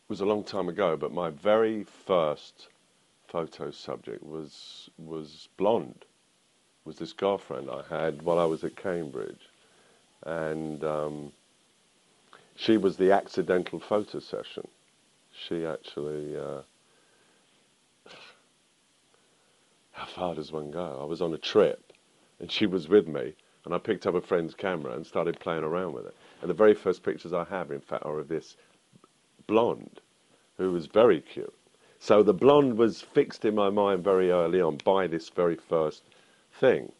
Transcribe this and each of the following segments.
was a long time ago, but my very first photo subject was Blonde, was this girlfriend I had while I was at Cambridge. And she was the accidental photo session. She actually, how far does one go? I was on a trip, and she was with me, and I picked up a friend's camera and started playing around with it. And the very first pictures I have, in fact, are of this blonde, who was very cute. So the blonde was fixed in my mind very early on by this very first thing.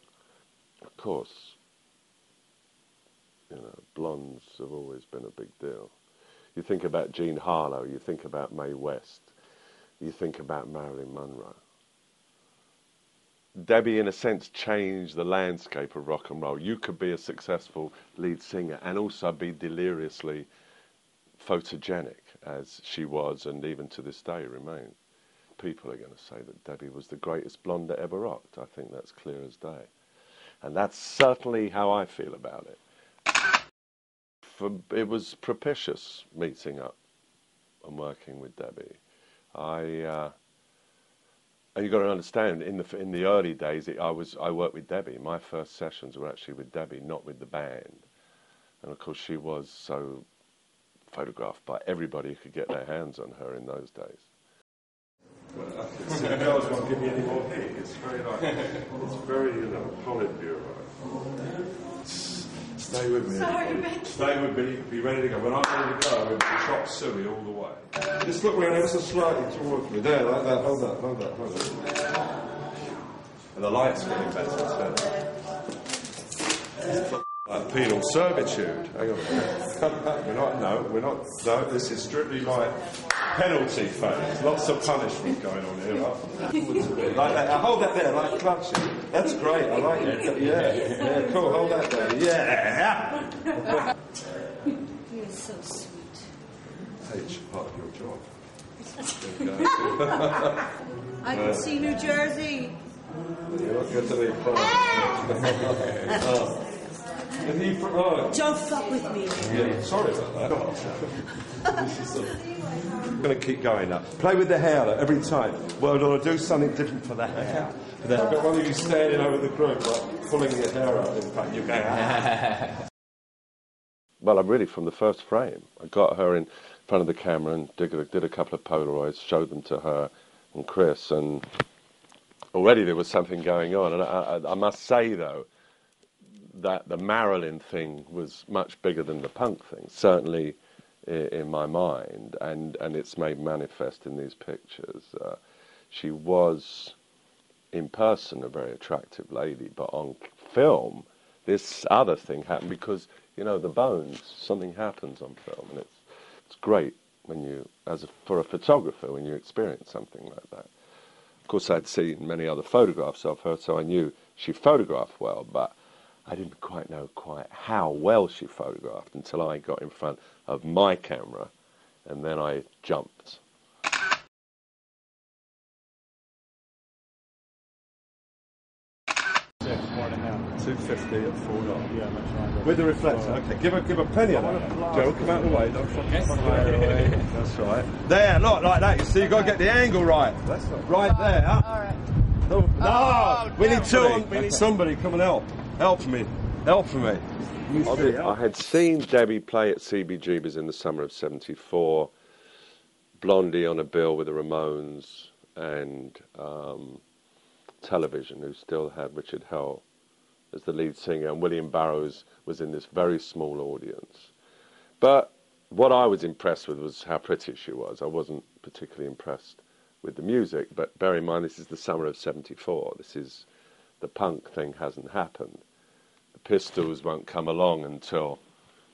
Of course, you know, blondes have always been a big deal. You think about Jean Harlow, you think about Mae West, you think about Marilyn Monroe. Debbie, in a sense, changed the landscape of rock and roll. You could be a successful lead singer and also be deliriously photogenic, as she was, and even to this day remains. People are going to say that Debbie was the greatest blonde that ever rocked. I think that's clear as day. And that's certainly how I feel about it. It was propitious meeting up and working with Debbie. And you've got to understand, in the early days, I worked with Debbie. My first sessions were actually with Debbie, not with the band. And of course, she was so photographed by everybody who could get their hands on her in those days. Well, the girls won't give me any more heat. It's very it's very, you know, Politburo. Stay with me. Sorry, stay with me. Be ready to go. When I'm ready to go, we'll be chop suey all the way. Just look around ever so slightly towards me. There, like that. Hold that. Hold that. Hold that. And the light's getting better. Like penal servitude. Hang on a minute. We're not. No, this is strictly like penalty phase. Lots of punishment going on here. Like that. Hold that there, like clutching. That's great. I like it. Yeah, cool. Hold that there. Yeah. You're so sweet. H, part of your job. I can see New Jersey. You're not going to be fun. Don't fuck with me. Yeah, sorry about that. I'm going to keep going up. Play with the hair every time. Well, I'm going to do something different for the hair. I've got one of you standing over the group, like pulling your hair out. In fact, you're going. Well, I'm really from the first frame. I got her in front of the camera and did a couple of Polaroids, showed them to her and Chris, and already there was something going on. And I must say, though, that the Marilyn thing was much bigger than the punk thing, certainly in my mind, and it's made manifest in these pictures. She was, in person, a very attractive lady, but on film, this other thing happened because, you know, the bones, something happens on film, and it's great when you, for a photographer, when you experience something like that. Of course, I'd seen many other photographs of her, so I knew she photographed well, but I didn't quite know how well she photographed until I got in front of my camera, and then I jumped. $2.50 at $4. Yeah, that's right. With the reflector. Okay, give her plenty of that. Joe, come out of the way. Don't away. That's right. There, look, like that. You see, you've got to get the angle right. That's right there. All right. No, we need somebody come and help. Help me. Help me. I had seen Debbie play at CBGB's in the summer of '74, Blondie on a bill with the Ramones, and Television, who still had Richard Hell as the lead singer, and William Burroughs was in this very small audience. But what I was impressed with was how pretty she was. I wasn't particularly impressed with the music, but bear in mind this is the summer of '74. The punk thing hasn't happened. The Pistols won't come along until,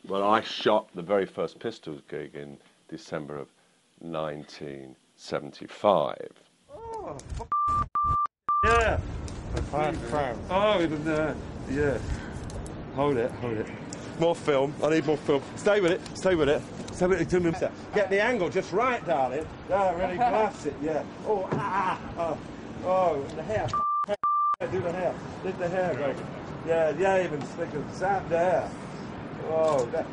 well, I shot the very first Pistols gig in December of 1975. Oh, yeah. Oh, even there. Yeah. Hold it. More film. I need more film. Stay with it. Get the angle just right, darling. Yeah, really blast it. Yeah. Oh, the hair. Do the hair. Lift the hair, baby. Yeah, even stick it. Zap there. Oh, that.